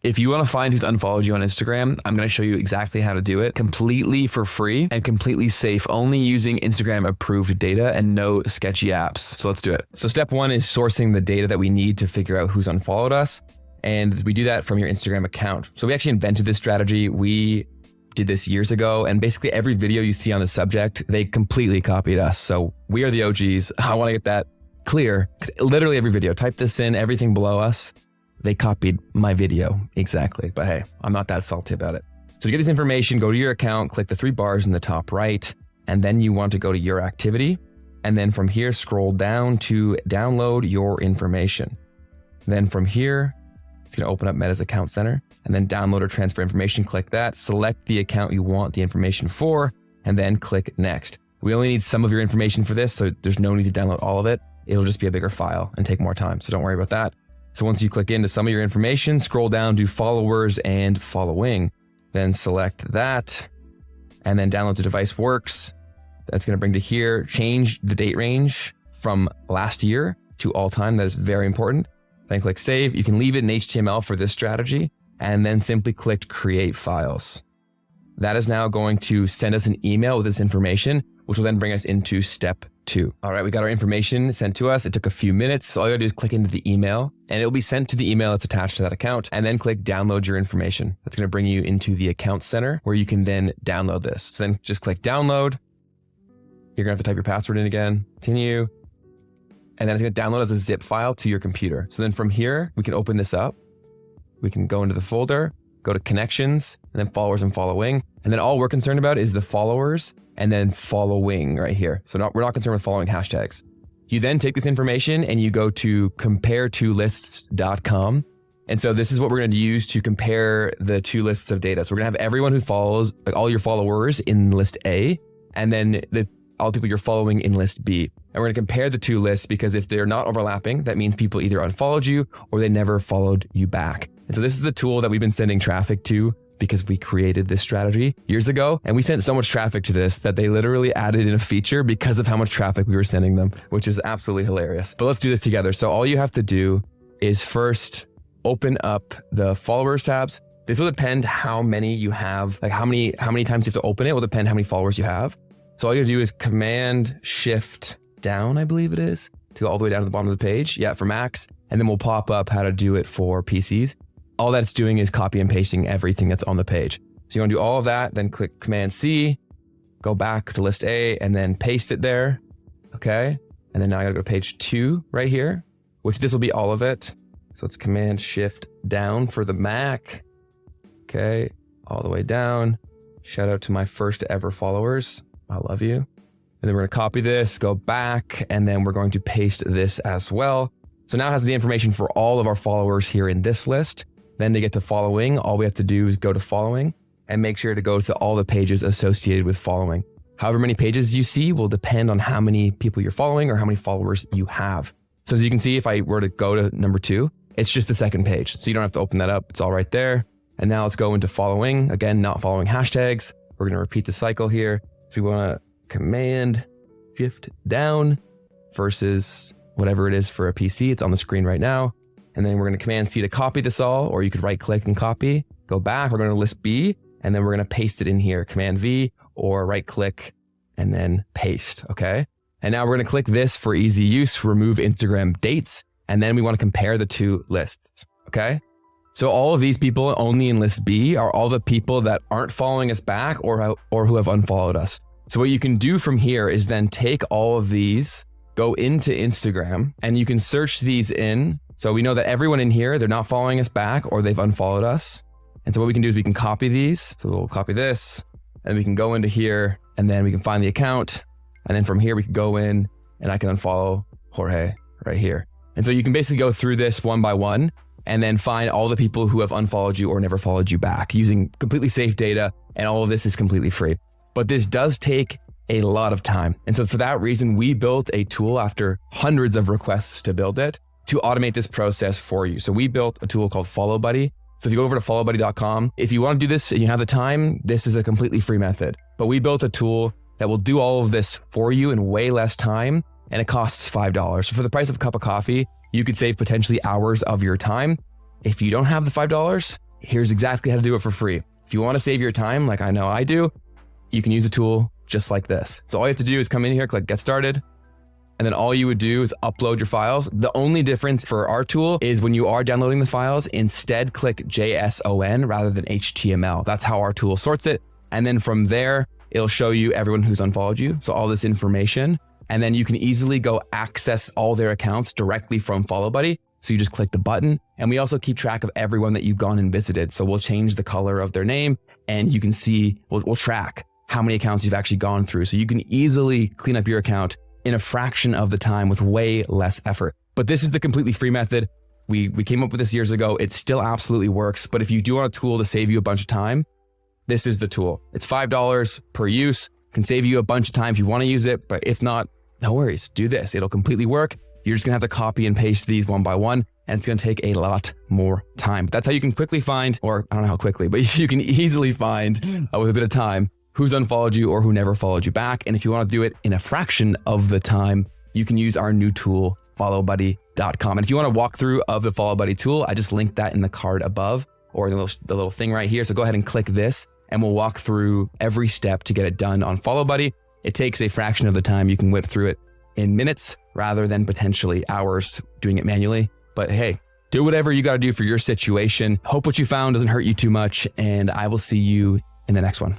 If you want to find who's unfollowed you on Instagram, I'm going to show you exactly how to do it completely for free and completely safe, only using Instagram approved data and no sketchy apps. So let's do it. So step one is sourcing the data that we need to figure out who's unfollowed us. And we do that from your Instagram account. So we actually invented this strategy. We did this years ago, and basically every video you see on the subject, they completely copied us. So we are the OGs. I want to get that clear. Literally every video, type this in, everything below us, they copied my video exactly. But hey, I'm not that salty about it. So to get this information, go to your account, click the 3 bars in the top right, and then you want to go to your activity. And then from here, scroll down to download your information. Then from here, it's going to open up Meta's account center, and then download or transfer information. Click that, select the account you want the information for, and then click next. We only need some of your information for this, so there's no need to download all of it. It'll just be a bigger file and take more time, so don't worry about that. So once you click into some of your information, scroll down to followers and following, then select that, and then download to device works. That's going to bring to here, change the date range from last year to all time. That is very important. Then click save. You can leave it in HTML for this strategy, and then simply click create files. That is now going to send us an email with this information, which will then bring us into step 2. All right, we got our information sent to us. It took a few minutes. So all you gotta do is click into the email, and it'll be sent to the email that's attached to that account, and then click download your information. That's gonna bring you into the account center where you can then download this. So then just click download. You're gonna have to type your password in again, continue. And then it's gonna download as a zip file to your computer. So then from here, we can open this up. We can go into the folder, go to connections, and then followers and following. And then all we're concerned about is the followers and then following right here. So we're not concerned with following hashtags. You then take this information and you go to comparetolists.com. And so this is what we're gonna use to compare the 2 lists of data. So we're gonna have everyone who follows, like all your followers in list A, and then all the people you're following in list B. And we're gonna compare the 2 lists because if they're not overlapping, that means people either unfollowed you or they never followed you back. And so this is the tool that we've been sending traffic to because we created this strategy years ago. And we sent so much traffic to this that they literally added in a feature because of how much traffic we were sending them, which is absolutely hilarious. But let's do this together. So all you have to do is first open up the followers tabs. This will depend how many you have, like how many times you have to open it will depend how many followers you have. So all you gotta do is Command Shift down, I believe it is, to go all the way down to the bottom of the page. Yeah, for Macs. And then we'll pop up how to do it for PCs. All that's doing is copy and pasting everything that's on the page. So you wanna do all of that, then click Command C, go back to list A, and then paste it there, okay? And then now I gotta go to page 2 right here, which this will be all of it. So it's Command Shift down for the Mac, okay? All the way down. Shout out to my first ever followers. I love you. And then we're gonna copy this, go back, and then we're going to paste this as well. So now it has the information for all of our followers here in this list. Then to get to following, all we have to do is go to following and make sure to go to all the pages associated with following. However many pages you see will depend on how many people you're following or how many followers you have. So as you can see, if I were to go to number 2, it's just the second page. So you don't have to open that up. It's all right there. And now let's go into following. Again, not following hashtags. We're gonna repeat the cycle here. So we wanna Command Shift down versus whatever it is for a PC. It's on the screen right now. And then we're gonna Command C to copy this all, or you could right click and copy, go back, we're gonna list B, and then we're gonna paste it in here, Command V, or right click and then paste, okay? And now we're gonna click this for easy use, remove Instagram dates, and then we wanna compare the 2 lists, okay? So all of these people only in list B are all the people that aren't following us back or who have unfollowed us. So what you can do from here is then take all of these, go into Instagram, and you can search these in. So we know that everyone in here, they're not following us back or they've unfollowed us. And so what we can do is we can copy these. So we'll copy this and we can go into here and then we can find the account. And then from here, we can go in and I can unfollow Jorge right here. And so you can basically go through this one by one and then find all the people who have unfollowed you or never followed you back using completely safe data. And all of this is completely free. But this does take a lot of time. And so for that reason, we built a tool after hundreds of requests to build it to automate this process for you. So we built a tool called Follow Buddy. So if you go over to followbuddy.com, if you want to do this and you have the time, this is a completely free method. But we built a tool that will do all of this for you in way less time, and it costs $5. So for the price of a cup of coffee, you could save potentially hours of your time. If you don't have the $5, here's exactly how to do it for free. If you want to save your time, like I know I do, you can use a tool just like this. So all you have to do is come in here, click get started. And then all you would do is upload your files. The only difference for our tool is when you are downloading the files, instead click JSON rather than HTML. That's how our tool sorts it. And then from there, it'll show you everyone who's unfollowed you. So all this information, and then you can easily go access all their accounts directly from Follow Buddy. So you just click the button, and we also keep track of everyone that you've gone and visited. So we'll change the color of their name, and you can see, we'll track how many accounts you've actually gone through. So you can easily clean up your account in a fraction of the time with way less effort. But this is the completely free method. We came up with this years ago. It still absolutely works. But if you do want a tool to save you a bunch of time, this is the tool. It's $5 per use. Can save you a bunch of time if you want to use it. But if not, no worries. Do this. It'll completely work. You're just going to have to copy and paste these one by one, and it's going to take a lot more time. But that's how you can quickly find, or I don't know how quickly, but you can easily find with a bit of time who's unfollowed you or who never followed you back. And if you want to do it in a fraction of the time, you can use our new tool, followbuddy.com. And if you want a walkthrough of the Follow Buddy tool, I just linked that in the card above, or the little thing right here. So go ahead and click this, and we'll walk through every step to get it done on Follow Buddy. It takes a fraction of the time. You can whip through it in minutes rather than potentially hours doing it manually. But hey, do whatever you got to do for your situation. Hope what you found doesn't hurt you too much, and I will see you in the next one.